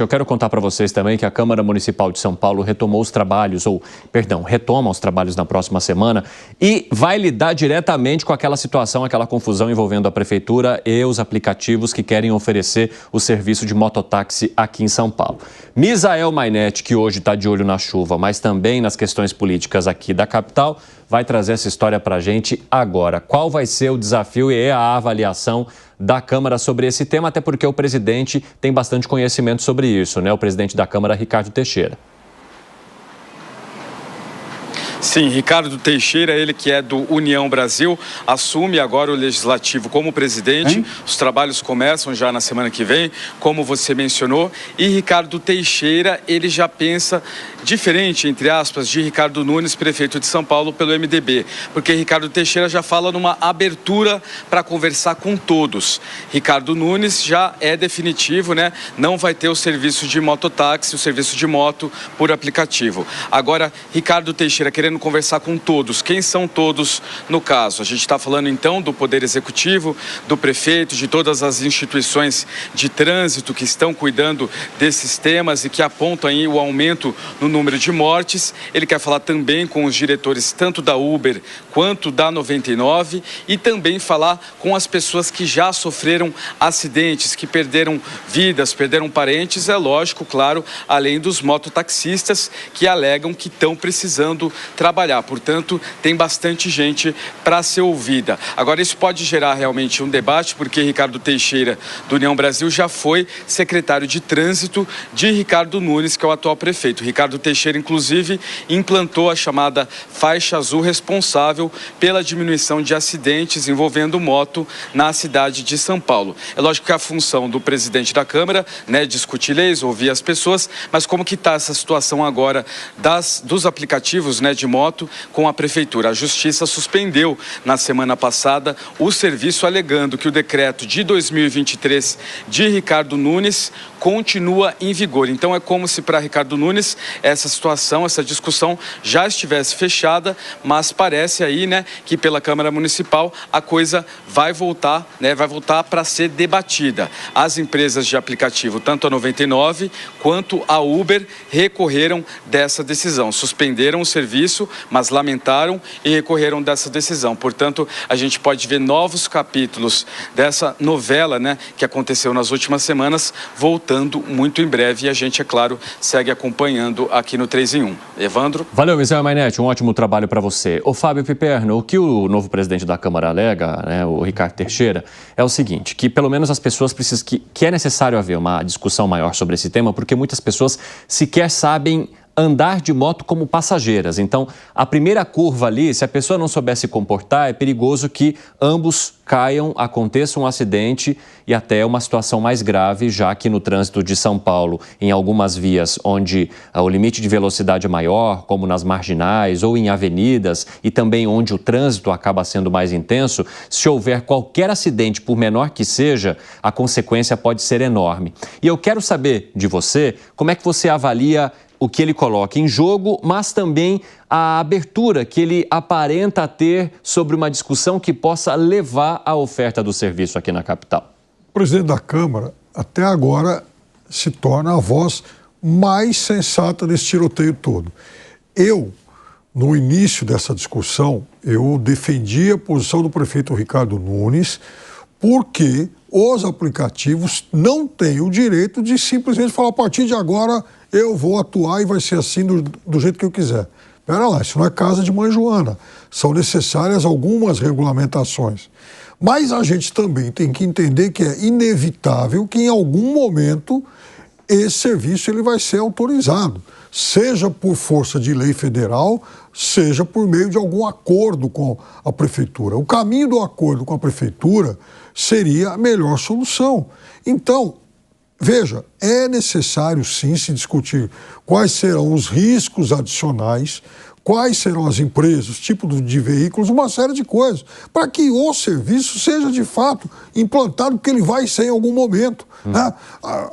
Eu quero contar para vocês também que a Câmara Municipal de São Paulo retoma os trabalhos na próxima semana e vai lidar diretamente com aquela situação, aquela confusão envolvendo a Prefeitura e os aplicativos que querem oferecer o serviço de mototáxi aqui em São Paulo. Misael Mainetti, que hoje está de olho na chuva, mas também nas questões políticas aqui da capital, vai trazer essa história para a gente agora. Qual vai ser o desafio e a avaliação da Câmara sobre esse tema, até porque o presidente tem bastante conhecimento sobre isso, né? O presidente da Câmara, Ricardo Teixeira. Sim, Ricardo Teixeira, ele que é do União Brasil, assume agora o Legislativo como presidente. Os trabalhos começam já na semana que vem, como você mencionou. E Ricardo Teixeira, ele já pensa diferente, entre aspas, de Ricardo Nunes, prefeito de São Paulo, pelo MDB. Porque Ricardo Teixeira já fala numa abertura para conversar com todos. Ricardo Nunes já é definitivo, né? Não vai ter o serviço de mototáxi, o serviço de moto por aplicativo. Agora, Ricardo Teixeira querendo conversar com todos. Quem são todos no caso? A gente está falando então do Poder Executivo, do prefeito, de todas as instituições de trânsito que estão cuidando desses temas e que apontam aí o aumento no número de mortes. Ele quer falar também com os diretores tanto da Uber quanto da 99 e também falar com as pessoas que já sofreram acidentes, que perderam vidas, perderam parentes, é lógico, claro, além dos mototaxistas que alegam que estão precisando trabalhar. Portanto, tem bastante gente para ser ouvida. Agora, isso pode gerar realmente um debate, porque Ricardo Teixeira, do União Brasil, já foi secretário de trânsito de Ricardo Nunes, que é o atual prefeito. Ricardo Teixeira, inclusive, implantou a chamada faixa azul responsável pela diminuição de acidentes envolvendo moto na cidade de São Paulo. É lógico que a função do presidente da Câmara, né, discutir leis, ouvir as pessoas, mas como que está essa situação agora dos aplicativos, né, de moto com a Prefeitura? A Justiça suspendeu na semana passada o serviço, alegando que o decreto de 2023 de Ricardo Nunes continua em vigor. Então é como se para Ricardo Nunes essa situação, essa discussão já estivesse fechada, mas parece aí, né, que pela Câmara Municipal a coisa vai voltar, né, para ser debatida. As empresas de aplicativo, tanto a 99 quanto a Uber, recorreram dessa decisão, suspenderam o serviço, mas lamentaram e recorreram dessa decisão. Portanto, a gente pode ver novos capítulos dessa novela, né, que aconteceu nas últimas semanas, voltando muito em breve, e a gente, é claro, segue acompanhando aqui no 3 em 1. Evandro? Valeu, Misael Mainetti, um ótimo trabalho para você. Ô Fábio Piperno, o que o novo presidente da Câmara alega, né, o Ricardo Teixeira, é o seguinte, que pelo menos as pessoas precisam, que é necessário haver uma discussão maior sobre esse tema, porque muitas pessoas sequer sabem andar de moto como passageiras. Então, a primeira curva ali, se a pessoa não souber se comportar, é perigoso que ambos caiam, aconteça um acidente e até uma situação mais grave, já que no trânsito de São Paulo, em algumas vias onde o limite de velocidade é maior, como nas marginais ou em avenidas, e também onde o trânsito acaba sendo mais intenso, se houver qualquer acidente, por menor que seja, a consequência pode ser enorme. E eu quero saber de você, como é que você avalia o que ele coloca em jogo, mas também a abertura que ele aparenta ter sobre uma discussão que possa levar à oferta do serviço aqui na capital. O presidente da Câmara, até agora, se torna a voz mais sensata desse tiroteio todo. Eu, no início dessa discussão, eu defendi a posição do prefeito Ricardo Nunes, porque os aplicativos não têm o direito de simplesmente falar, a partir de agora eu vou atuar e vai ser assim do jeito que eu quiser. Espera lá, isso não é casa de mãe Joana. São necessárias algumas regulamentações. Mas a gente também tem que entender que é inevitável que em algum momento esse serviço ele vai ser autorizado, seja por força de lei federal, seja por meio de algum acordo com a Prefeitura. O caminho do acordo com a Prefeitura seria a melhor solução. Então, veja, é necessário sim se discutir quais serão os riscos adicionais, quais serão as empresas, tipo de veículos, uma série de coisas, para que o serviço seja de fato implantado, porque ele vai ser em algum momento. Né?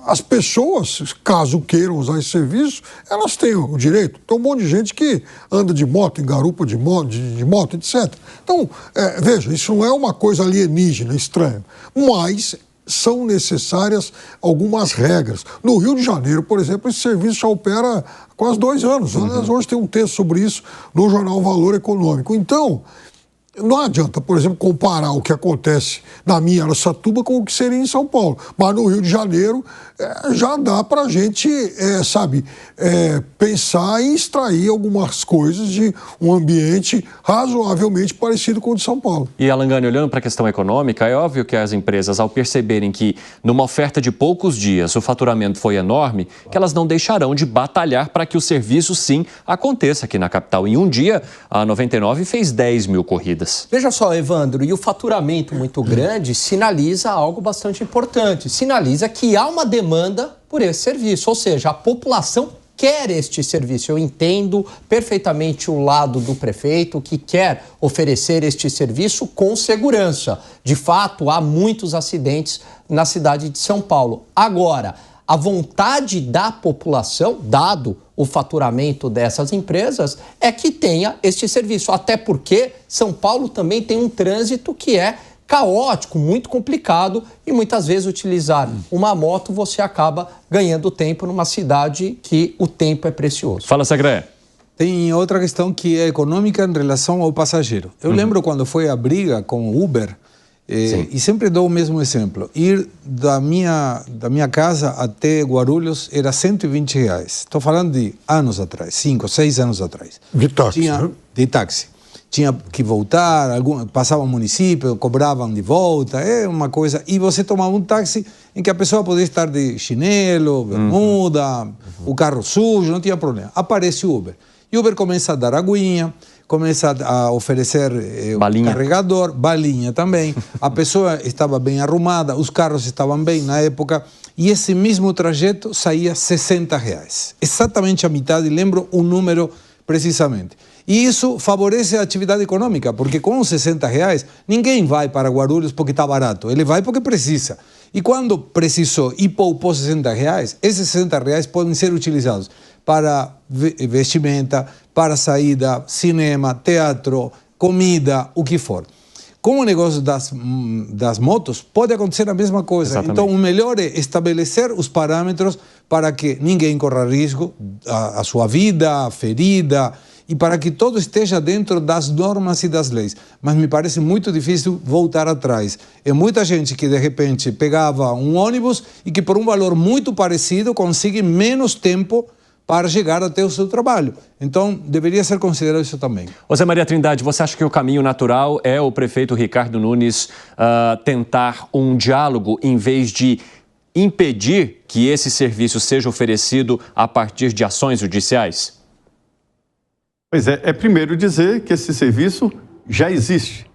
As pessoas, caso queiram usar esse serviço, elas têm o direito. Tem um monte de gente que anda de moto, em garupa de moto, etc. Então, veja, isso não é uma coisa alienígena, estranha, mas são necessárias algumas regras. No Rio de Janeiro, por exemplo, esse serviço já opera há quase 2 anos. Aliás, hoje tem um texto sobre isso no jornal Valor Econômico. Então, não adianta, por exemplo, comparar o que acontece na minha Araçatuba com o que seria em São Paulo. Mas no Rio de Janeiro já dá para a gente, pensar e extrair algumas coisas de um ambiente razoavelmente parecido com o de São Paulo. E, Alangani, olhando para a questão econômica, é óbvio que as empresas, ao perceberem que numa oferta de poucos dias o faturamento foi enorme, que elas não deixarão de batalhar para que o serviço, sim, aconteça aqui na capital. Em um dia, a 99 fez 10 mil corridas. Veja só, Evandro, e o faturamento muito grande sinaliza algo bastante importante. Sinaliza que há uma demanda por esse serviço, ou seja, a população quer este serviço. Eu entendo perfeitamente o lado do prefeito que quer oferecer este serviço com segurança. De fato, há muitos acidentes na cidade de São Paulo. Agora, a vontade da população, dado o faturamento dessas empresas, é que tenha este serviço. Até porque São Paulo também tem um trânsito que é caótico, muito complicado, e muitas vezes utilizar uma moto você acaba ganhando tempo numa cidade que o tempo é precioso. Fala, Segré. Tem outra questão que é econômica em relação ao passageiro. Eu lembro quando foi a briga com o Uber, e sempre dou o mesmo exemplo. Ir da minha casa até Guarulhos era R$120. Estou falando de anos atrás, 5, 6 anos atrás. De táxi, né? De táxi. Tinha que voltar, passava um município, cobravam de volta, é uma coisa. E você tomava um táxi em que a pessoa podia estar de chinelo, bermuda, o carro sujo, não tinha problema. Aparece o Uber. E o Uber começa a dar aguinha, começa a oferecer carregador, balinha também. A pessoa estava bem arrumada, os carros estavam bem na época. E esse mesmo trajeto saía R$60. Exatamente a metade, lembro o número precisamente. E isso favorece a atividade econômica, porque com os R$60 ninguém vai para Guarulhos porque está barato, ele vai porque precisa. E quando precisou e poupou R$60, esses R$60 podem ser utilizados para vestimenta, para saída, cinema, teatro, comida, o que for. Com o negócio das motos, pode acontecer a mesma coisa. Exatamente. Então, o melhor é estabelecer os parâmetros para que ninguém corra risco, a sua vida, ferida, e para que todo esteja dentro das normas e das leis. Mas me parece muito difícil voltar atrás. É muita gente que, de repente, pegava um ônibus e que, por um valor muito parecido, consegue menos tempo para chegar até o seu trabalho. Então, deveria ser considerado isso também. José Maria Trindade, você acha que o caminho natural é o prefeito Ricardo Nunes tentar um diálogo em vez de impedir que esse serviço seja oferecido a partir de ações judiciais? Pois é, primeiro dizer que esse serviço já existe.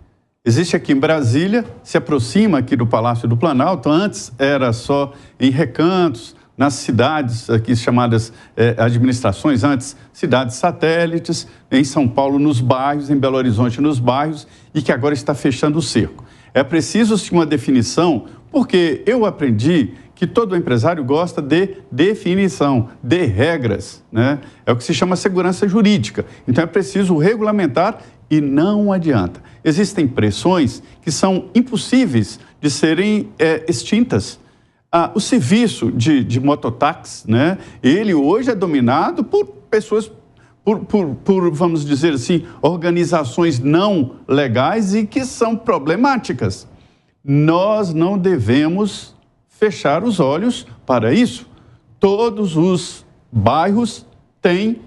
Existe aqui em Brasília, se aproxima aqui do Palácio do Planalto. Antes era só em recantos, nas cidades aqui chamadas administrações, antes cidades satélites, em São Paulo nos bairros, em Belo Horizonte nos bairros, e que agora está fechando o cerco. É preciso uma definição, porque eu aprendi que todo empresário gosta de definição, de regras, né? É o que se chama segurança jurídica. Então é preciso regulamentar e não adianta. Existem pressões que são impossíveis de serem extintas. O serviço de mototáxi, né? Ele hoje é dominado por pessoas, por, vamos dizer assim, organizações não legais e que são problemáticas. Nós não devemos fechar os olhos para isso. Todos os bairros têm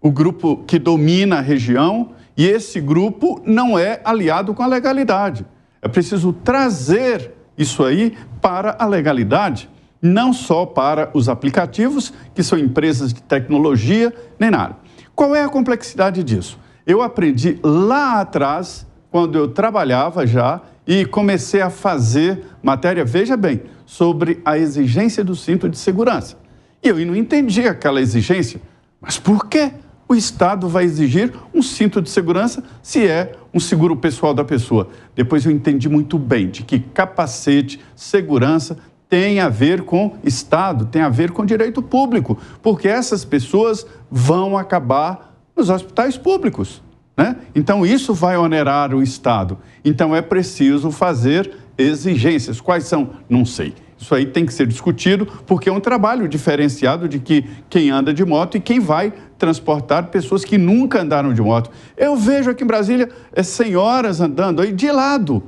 o grupo que domina a região e esse grupo não é aliado com a legalidade. É preciso trazer isso aí para a legalidade, não só para os aplicativos, que são empresas de tecnologia, nem nada. Qual é a complexidade disso? Eu aprendi lá atrás, quando eu trabalhava já e comecei a fazer matéria, veja bem, sobre a exigência do cinto de segurança. E eu não entendi aquela exigência. Mas por que o Estado vai exigir um cinto de segurança se é um seguro pessoal da pessoa? Depois eu entendi muito bem de que capacete, segurança, tem a ver com Estado, tem a ver com direito público, porque essas pessoas vão acabar nos hospitais públicos, né? Então isso vai onerar o Estado. Então é preciso fazer exigências. Quais são? Não sei. Isso aí tem que ser discutido, porque é um trabalho diferenciado de que quem anda de moto e quem vai transportar pessoas que nunca andaram de moto. Eu vejo aqui em Brasília senhoras andando aí de lado.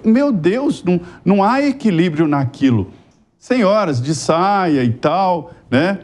Meu Deus, não há equilíbrio naquilo. Senhoras de saia e tal, né?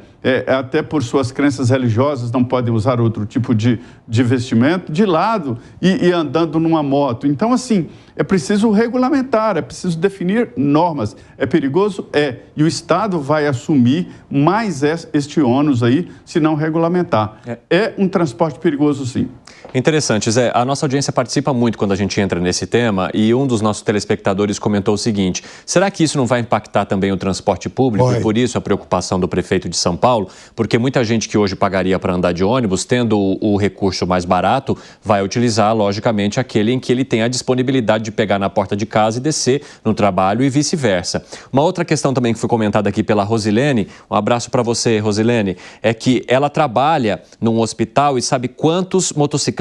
Até por suas crenças religiosas não podem usar outro tipo de vestimento, de lado e andando numa moto. Então, assim, é preciso regulamentar, é preciso definir normas. É perigoso? É. E o Estado vai assumir mais este ônus aí, se não regulamentar. É um transporte perigoso, sim. Interessante, Zé. A nossa audiência participa muito quando a gente entra nesse tema e um dos nossos telespectadores comentou o seguinte: será que isso não vai impactar também o transporte público? E por isso a preocupação do prefeito de São Paulo, porque muita gente que hoje pagaria para andar de ônibus, tendo o recurso mais barato, vai utilizar, logicamente, aquele em que ele tem a disponibilidade de pegar na porta de casa e descer no trabalho e vice-versa. Uma outra questão também que foi comentada aqui pela Rosilene, um abraço para você, Rosilene, é que ela trabalha num hospital e sabe quantos motociclistas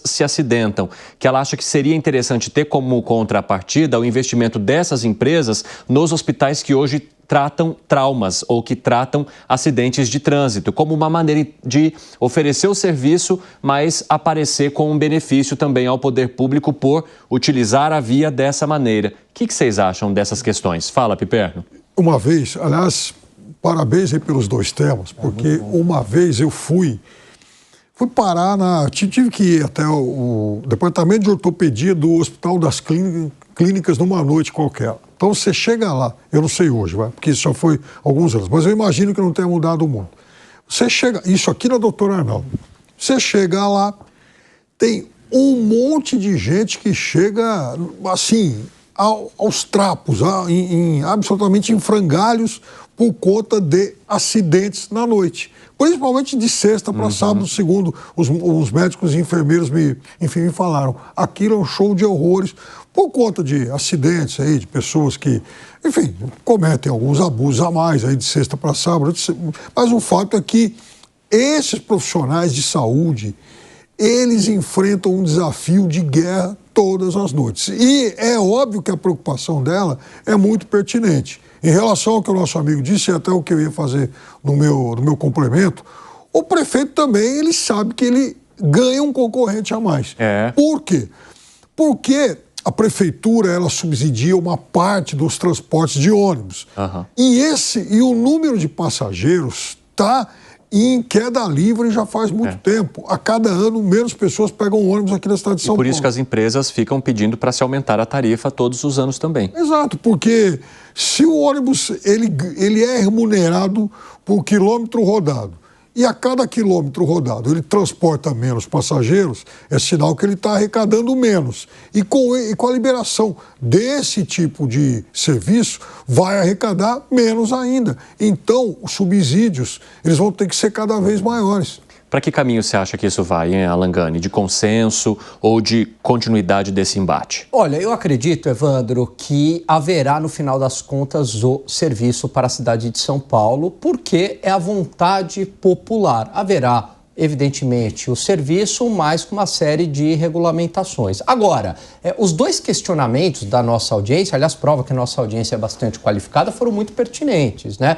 se acidentam, que ela acha que seria interessante ter como contrapartida o investimento dessas empresas nos hospitais que hoje tratam traumas ou que tratam acidentes de trânsito, como uma maneira de oferecer o serviço, mas aparecer com um benefício também ao poder público por utilizar a via dessa maneira. O que vocês acham dessas questões? Fala, Piperno. Uma vez, aliás, parabéns aí pelos dois temas, porque uma vez eu fui parar tive que ir até o departamento de ortopedia do Hospital das Clínicas numa noite qualquer. Então você chega lá, eu não sei hoje, porque isso já foi alguns anos, mas eu imagino que não tenha mudado o mundo. Você chega, isso aqui na Doutora Arnaldo, você chega lá, tem um monte de gente que chega assim, aos trapos, absolutamente em frangalhos por conta de acidentes na noite. Principalmente de sexta para sábado, segundo os médicos e enfermeiros me falaram. Aquilo é um show de horrores por conta de acidentes aí, de pessoas que, enfim, cometem alguns abusos a mais aí de sexta para sábado. Mas o fato é que esses profissionais de saúde, eles enfrentam um desafio de guerra todas as noites. E é óbvio que a preocupação dela é muito pertinente. Em relação ao que o nosso amigo disse, e até o que eu ia fazer no meu complemento, o prefeito também, ele sabe que ele ganha um concorrente a mais. Por quê? Porque a prefeitura, ela subsidia uma parte dos transportes de ônibus. E o número de passageiros está em queda livre já faz muito tempo. A cada ano, menos pessoas pegam ônibus aqui na cidade de São Paulo. Por isso que as empresas ficam pedindo para se aumentar a tarifa todos os anos também. Exato, porque se o ônibus ele é remunerado por quilômetro rodado, e a cada quilômetro rodado ele transporta menos passageiros, é sinal que ele está arrecadando menos. E com a liberação desse tipo de serviço, vai arrecadar menos ainda. Então, os subsídios eles vão ter que ser cada vez maiores. Para que caminho você acha que isso vai, hein, Alan Gani? De consenso ou de continuidade desse embate? Olha, eu acredito, Evandro, que haverá, no final das contas, o serviço para a cidade de São Paulo, porque é a vontade popular. Haverá, evidentemente, o serviço, mas com uma série de regulamentações. Agora, os dois questionamentos da nossa audiência, aliás, prova que a nossa audiência é bastante qualificada, foram muito pertinentes, né?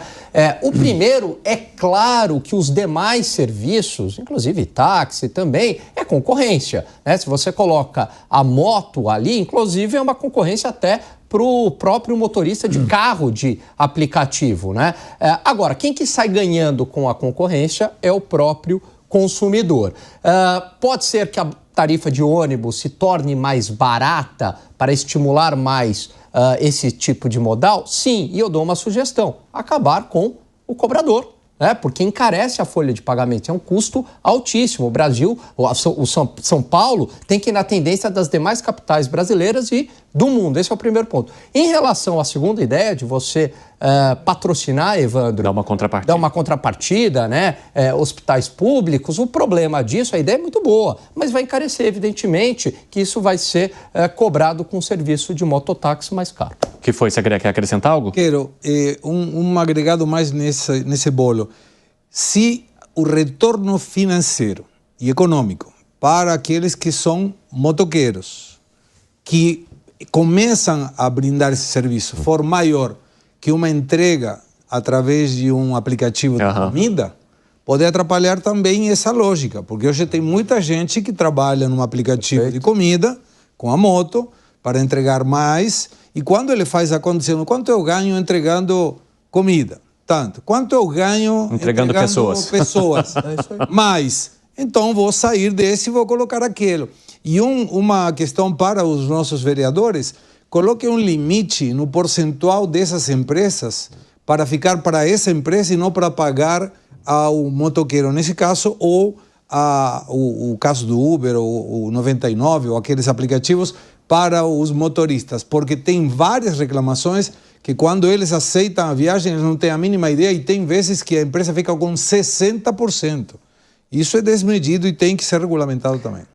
O primeiro, é claro que os demais serviços, inclusive táxi também, é concorrência, né? Se você coloca a moto ali, inclusive é uma concorrência até para o próprio motorista de carro de aplicativo, né? Agora, quem que sai ganhando com a concorrência é o próprio consumidor. Pode ser que a tarifa de ônibus se torne mais barata para estimular mais esse tipo de modal? Sim, e eu dou uma sugestão: acabar com o cobrador, né? Porque encarece a folha de pagamento, é um custo altíssimo. O Brasil, São Paulo, tem que ir na tendência das demais capitais brasileiras e do mundo. Esse é o primeiro ponto. Em relação à segunda ideia de você patrocinar, Evandro... Dar uma contrapartida. Dar uma contrapartida, né? Hospitais públicos, o problema disso, a ideia é muito boa, mas vai encarecer, evidentemente, que isso vai ser cobrado com um serviço de mototáxi mais caro. O que foi? Você quer acrescentar algo? Quero um agregado mais nesse bolo. Se o retorno financeiro e econômico para aqueles que são motoqueiros, que começam a brindar esse serviço for maior que uma entrega através de um aplicativo de comida, pode atrapalhar também essa lógica, porque hoje tem muita gente que trabalha num aplicativo de comida com a moto para entregar mais, e quando ele faz a condição, quanto eu ganho entregando comida? Tanto. Quanto eu ganho entregando pessoas? Mais. Então vou sair desse e vou colocar aquilo. E uma questão para os nossos vereadores, coloque um limite no percentual dessas empresas para ficar para essa empresa e não para pagar ao motoqueiro, nesse caso, ou o caso do Uber, ou o 99, ou aqueles aplicativos para os motoristas, porque tem várias reclamações que quando eles aceitam a viagem, eles não têm a mínima ideia e tem vezes que a empresa fica com 60%. Isso é desmedido e tem que ser regulamentado também.